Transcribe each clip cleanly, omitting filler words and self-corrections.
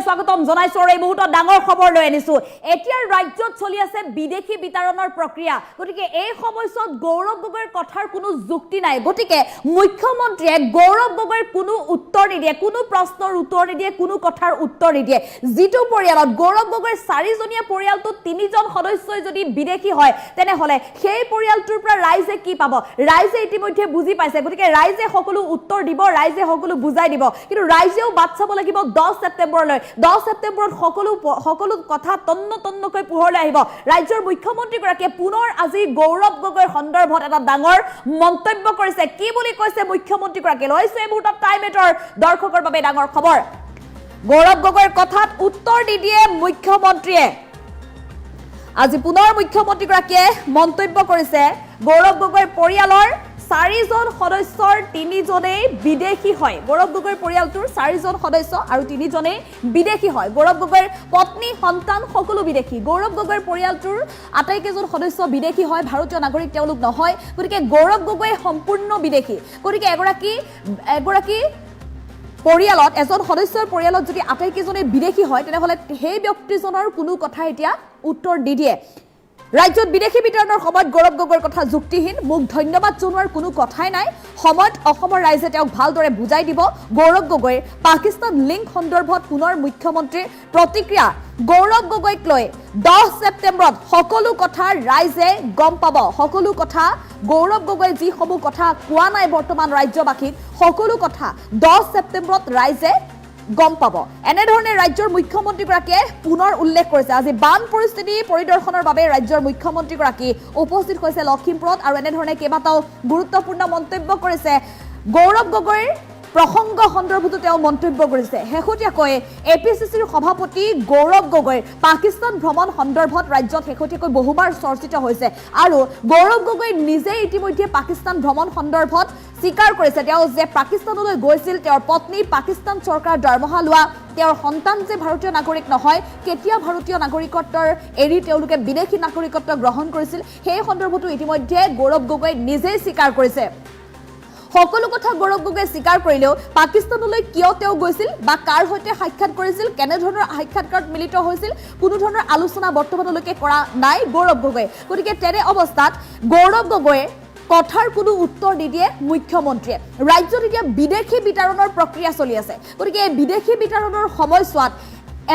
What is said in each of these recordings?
স্বাগতম জনাইছো এই মুহূৰ্তত ডাঙৰ খবৰ লৈ আনিছো এতিয়া ৰাজ্যত চলি আছে বিদেশী বিতৰণৰ প্ৰক্ৰিয়া গতিকে এই সময়ছোৱাত গৌৰৱ গগৈৰ কথাৰ কোনো যুক্তি নাই গতিকে মুখ্যমন্ত্ৰীয়ে গৌৰৱ গগৈৰ কোনো উত্তৰ নিদিয়ে কোনো প্ৰশ্নৰ উত্তৰ নিদিয়ে কোনো কথাৰ উত্তৰ নিদিয়ে যিটো পৰিয়ালত গৌৰৱ গগৈৰ চাৰিজনীয়া পৰিয়ালটো তিনিজন সদস্যই যদি বিদেশী হয় তেনেহলে সেই পৰিয়ালটোৰ পৰা ৰাইজে কি পাব ৰাইজে ইতিমধ্যে বুজি পাইছে গতিকে ৰাইজে সকলো উত্তৰ দিব ৰাইজে সকলো বুজাই দিব কিন্তু ৰাইজেও বাট চাব লাগিব 10 সেপ্টেম্বৰলৈ 10 সেপ্টেম্বৰত সকলো কথা তন্নকৈ পোহৰলৈ আহিব ৰাজ্যৰ মুখ্যমন্ত্ৰী গৰাকীয়ে পুনৰ আজি গৌৰৱ গগৈৰ সন্দৰ্ভত এটা ডাঙৰ মন্তব্য কৰিছে কি বুলি কৈছে মুখ্যমন্ত্ৰী গৰাকীয়ে লৈছে এই মুহূৰ্তত টাইম এটৰ দৰ্শকৰ বাবে ডাঙৰ খবৰ গৌৰৱ গগৈৰ কথাত উত্তৰ নিদিয়ে মুখ্যমন্ত্ৰীয়ে আজি পুনৰ মুখ্যমন্ত্ৰী গৰাকীয়ে মন্তব্য কৰিছে গৌৰৱ গগৈৰ পৰিয়ালৰ চাৰিজন সদস্যৰ তিনিজনেই বিদেশী হয় গৌৰৱ গগৈৰ পৰিয়ালটোৰ চাৰিজন সদস্য আৰু তিনিজনেই বিদেশী হয় গৌৰৱ গগৈৰ পত্নী সন্তান সকলো বিদেশী গৌৰৱ গগৈৰ পৰিয়ালটোৰ আটাইকেইজন সদস্য বিদেশী হয় ভাৰতীয় নাগৰিক তেওঁলোক নহয় গতিকে গৌৰৱ গগৈ সম্পূৰ্ণ বিদেশী গতিকে এগৰাকী পৰিয়ালত এজন সদস্যৰ পৰিয়ালত যদি আটাইকেইজনে বিদেশী হয় তেনেহলে সেই ব্যক্তিজনৰ কোনো কথা এতিয়া উত্তৰ নিদিয়ে ৰাজ্যত বিদেশী বিতৰণৰ সময়ত গৌৰৱ গগৈৰ কথা যুক্তিহীন মোক ধন্যবাদ জনোৱাৰ কোনো কথাই নাই সময়ত অসমৰ ৰাইজে তেওঁক ভালদৰে বুজাই দিব গৌৰৱ গগৈৰ পাকিস্তান লিংক সন্দৰ্ভত পুনৰ মুখ্যমন্ত্ৰীৰ প্ৰতিক্ৰিয়া গৌৰৱ গগৈক লৈ 10 সেপ্টেম্বৰত সকলো কথা ৰাইজে গম পাব সকলো কথা গৌৰৱ গগৈ যিসমূহ কথা কোৱা নাই বৰ্তমান ৰাজ্যবাসীক সকলো কথা 10 সেপ্টেম্বৰত ৰাইজে গম পাব এনেধৰণে ৰাজ্যৰ মুখ্যমন্ত্ৰী গৰাকীয়ে পুনৰ উল্লেখ কৰিছে আজি বান পৰিস্থিতি পৰিদৰ্শনৰ বাবে ৰাজ্যৰ মুখ্যমন্ত্ৰী গৰাকী উপস্থিত হৈছে লখিমপুৰত আৰু এনেধৰণে কেইবাটাও গুৰুত্বপূৰ্ণ মন্তব্য কৰিছে গৌৰৱ গগৈৰ প্ৰসংগ সন্দৰ্ভতো তেওঁ মন্তব্য কৰিছে শেহতীয়াকৈ এপিচিচিৰ সভাপতি গৌৰৱ গগৈৰ পাকিস্তান ভ্ৰমণ সন্দৰ্ভত ৰাজ্যত শেহতীয়াকৈ বহুবাৰ চৰ্চিত হৈছে আৰু গৌৰৱ গগৈ নিজে ইতিমধ্যে পাকিস্তান ভ্ৰমণ সন্দৰ্ভত স্বীকাৰ কৰিছে তেওঁ যে পাকিস্তানলৈ গৈছিল তেওঁৰ পত্নী পাকিস্তান চৰকাৰৰ দৰমহা লোৱা তেওঁৰ সন্তান যে ভাৰতীয় নাগৰিক নহয় কেতিয়া ভাৰতীয় নাগৰিকত্বৰ এৰি তেওঁলোকে বিদেশী নাগৰিকত্ব গ্ৰহণ কৰিছিল সেই সন্দৰ্ভতো ইতিমধ্যে গৌৰৱ গগৈ নিজেই স্বীকাৰ কৰিছে সকলো কথা গৌৰৱ গগৈয়ে স্বীকাৰ কৰিলেও পাকিস্তানলৈ কিয় তেওঁ গৈছিল বা কাৰ সৈতে সাক্ষাৎ কৰিছিল কেনে ধৰণৰ সাক্ষাৎকাৰত মিলিত হৈছিল কোনো ধৰণৰ আলোচনা বৰ্তমানলৈকে কৰা নাই গৌৰৱ গগৈয়ে গতিকে তেনে অৱস্থাত গৌৰৱ গগৈয়ে কথাৰ কোনো উত্তৰ নিদিয়ে মুখ্যমন্ত্ৰীয়ে ৰাজ্যত এতিয়া বিদেশী বিতৰণৰ প্ৰক্ৰিয়া চলি আছে গতিকে এই বিদেশী বিতৰণৰ সময়ছোৱাত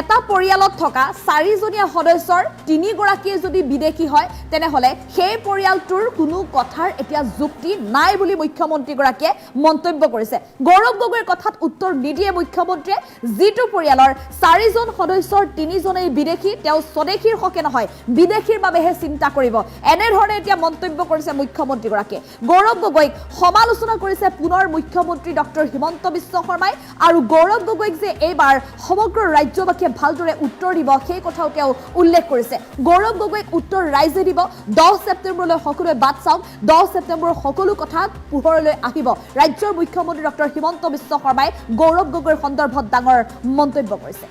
এটা পৰিয়ালত থকা চাৰিজনীয়া সদস্যৰ তিনিগৰাকীয়ে যদি বিদেশী হয় তেনেহলে সেই পৰিয়ালটোৰ কোনো কথাৰ এতিয়া যুক্তি নাই বুলি মুখ্যমন্ত্ৰী গৰাকীয়ে মন্তব্য কৰিছে গৌৰৱ গগৈৰ কথাত উত্তৰ নিদিয়ে মুখ্যমন্ত্ৰীয়ে যিটো পৰিয়ালৰ চাৰিজন সদস্যৰ তিনিজনেই বিদেশী তেওঁ স্বদেশীৰ হকে নহয় বিদেশীৰ বাবেহে চিন্তা কৰিব এনেধৰণে এতিয়া মন্তব্য কৰিছে মুখ্যমন্ত্ৰী গৰাকীয়ে গৌৰৱ গগৈক সমালোচনা কৰিছে পুনৰ মুখ্যমন্ত্ৰী ডক্টৰ হিমন্ত বিশ্ব শৰ্মাই আৰু গৌৰৱ গগৈক যে এইবাৰ সমগ্ৰ ৰাজ্যবাসী ভালদৰে উত্তৰ দিব সেই কথাও তেওঁ উল্লেখ কৰিছে গৌৰৱ গগৈক উত্তৰ ৰাইজে দিব 10 সেপ্টেম্বৰলৈ সকলোৱে বাট চাওক 10 সেপ্টেম্বৰৰ সকলো কথা পোহৰলৈ আহিব ৰাজ্যৰ মুখ্যমন্ত্ৰী ডক্টৰ হিমন্ত বিশ্ব শৰ্মাই গৌৰৱ গগৈৰ সন্দৰ্ভত ডাঙৰ মন্তব্য কৰিছে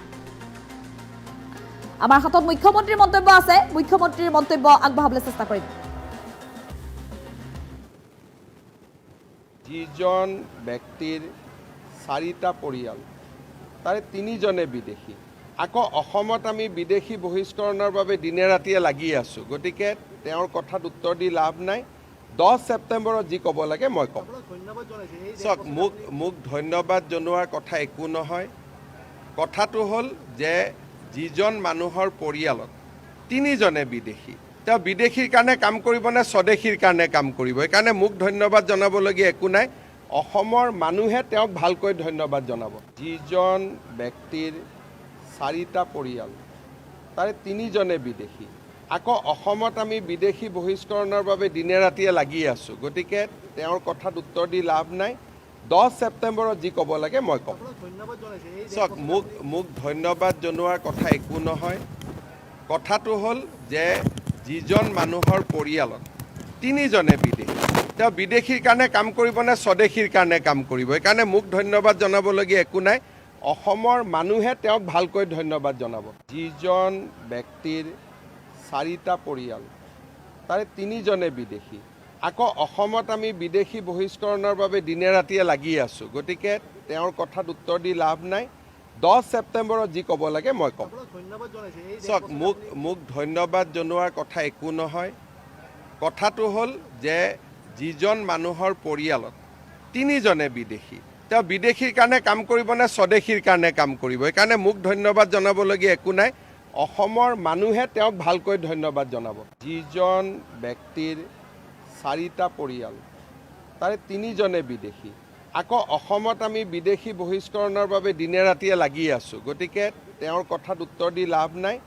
আমাৰ হাতত মুখ্যমন্ত্ৰীৰ মন্তব্য আছে মুখ্যমন্ত্ৰীৰ মন্তব্য আগবঢ়াবলৈ চেষ্টা কৰিম যিজন ব্যক্তিৰ চাৰিটা পৰিয়াল তাৰে তিনিজনে বিদেশী আকৌ অসমত আমি বিদেশী বহিষ্কৰণৰ বাবে দিনে ৰাতিয়ে লাগি আছোঁ গতিকে তেওঁৰ কথাত উত্তৰ দি লাভ নাই 10 সেপ্টেম্বৰত যি ক'ব লাগে মই ক'ম চাওক মোক ধন্যবাদ জনোৱাৰ কথা একো নহয় কথাটো হ'ল যে যিজন মানুহৰ পৰিয়ালত তিনিজনে বিদেশী তেওঁ বিদেশীৰ কাৰণে কাম কৰিব নে স্বদেশীৰ কাৰণে কাম কৰিব সেইকাৰণে মোক ধন্যবাদ জনাবলগীয়া একো নাই অসমৰ মানুহে তেওঁক ভালকৈ ধন্যবাদ জনাব যিজন ব্যক্তিৰ চাৰিটা পৰিয়াল তাৰে তিনিজনে বিদেশী আকৌ অসমত আমি বিদেশী বহিষ্কৰণৰ বাবে দিনে ৰাতিয়ে লাগি আছোঁ গতিকে তেওঁৰ কথাত উত্তৰ দি লাভ নাই 10 সেপ্টেম্বৰত যি ক'ব লাগে মই ক'ম চাওক মোক ধন্যবাদ জনোৱাৰ কথা একো নহয় কথাটো হ'ল যে যিজন মানুহৰ পৰিয়ালত তিনিজনে বিদেশী তেওঁ বিদেশীৰ কাৰণে কাম কৰিব নে স্বদেশীৰ কাৰণে কাম কৰিব সেইকাৰণে মোক ধন্যবাদ জনাবলগীয়া একো নাই অসমৰ মানুহে তেওঁক ভালকৈ ধন্যবাদ জনাব যিজন ব্যক্তিৰ চাৰিটা পৰিয়াল তাৰে তিনিজনে বিদেশী আকৌ অসমত আমি বিদেশী বহিষ্কৰণৰ বাবে দিনে ৰাতিয়ে লাগি আছোঁ গতিকে তেওঁৰ কথাত উত্তৰ দি লাভ নাই 10 ছেপ্টেম্বৰত যি ক'ব লাগে মই ক'ম। ধন্যবাদ জনাইছে এই চাওক মোক ধন্যবাদ জনোৱাৰ কথা একো নহয়। কথাটো হ'ল যে যিজন মানুহৰ পৰিয়ালত তিনিজনে বিদেশী, তেওঁ বিদেশীৰ কাৰণে কাম কৰিব নে স্বদেশীৰ কাৰণে কাম কৰিব, সেইকাৰণে মোক ধন্যবাদ জনাবলগীয়া একো নাই। অসমৰ মানুহে তেওঁক ভালকৈ ধন্যবাদ জনাব। যিজন ব্যক্তিৰ 4টা পৰিয়াল, তাৰে 3জনে বিদেশী। আকৌ অসমত আমি বিদেশী বহিষ্কৰণৰ বাবে দিনে ৰাতিয়ে লাগি আছোঁ, গতিকে তেওঁৰ কথাত উত্তৰ দি লাভ নাই।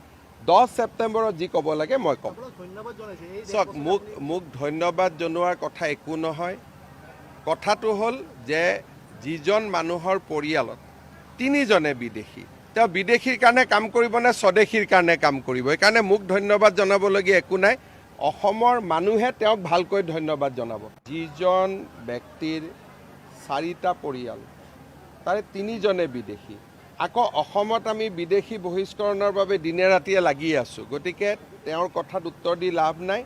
10 ছেপ্টেম্বৰত যি ক'ব লাগে মই ক'ম। ধন্যবাদ জনাইছে এই চাওক মোক ধন্যবাদ জনোৱাৰ কথা একো নহয়। কথাটো হ'ল যে যিজন মানুহৰ পৰিয়ালত 3জনে বিদেশী, তেওঁ বিদেশীৰ কাৰণে কাম কৰিব নে স্বদেশীৰ কাৰণে কাম কৰিব, সেইকাৰণে মোক ধন্যবাদ জনাবলগীয়া একো নাই। অসমৰ মানুহে তেওঁক ভালকৈ ধন্যবাদ জনাব। যিজন ব্যক্তিৰ 4টা পৰিয়াল, তাৰে 3জনে বিদেশী। আকৌ অসমত আমি বিদেশী বহিষ্কৰণৰ বাবে দিনে ৰাতিয়ে লাগি আছোঁ, গতিকে তেওঁৰ কথাত উত্তৰ দি লাভ নাই।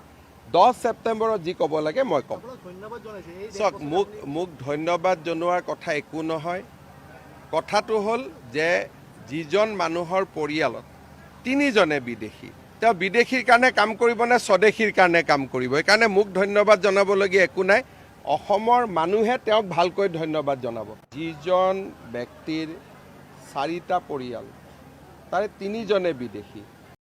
10 ছেপ্টেম্বৰত যি ক'ব লাগে মই ক'ম। ধন্যবাদ জনাইছে এই চাওক মোক ধন্যবাদ জনোৱাৰ কথা একো নহয়। কথাটো হ'ল যে যিজন মানুহৰ পৰিয়ালত 3জনে বিদেশী, তেওঁ বিদেশীৰ কাৰণে কাম কৰিব নে স্বদেশীৰ কাৰণে কাম কৰিব, সেইকাৰণে মোক ধন্যবাদ জনাবলগীয়া একো নাই। অসমৰ মানুহে তেওঁক ভালকৈ ধন্যবাদ জনাব। যিজন ব্যক্তিৰ 4টা পৰিয়াল, তাৰে 3জনে বিদেশী।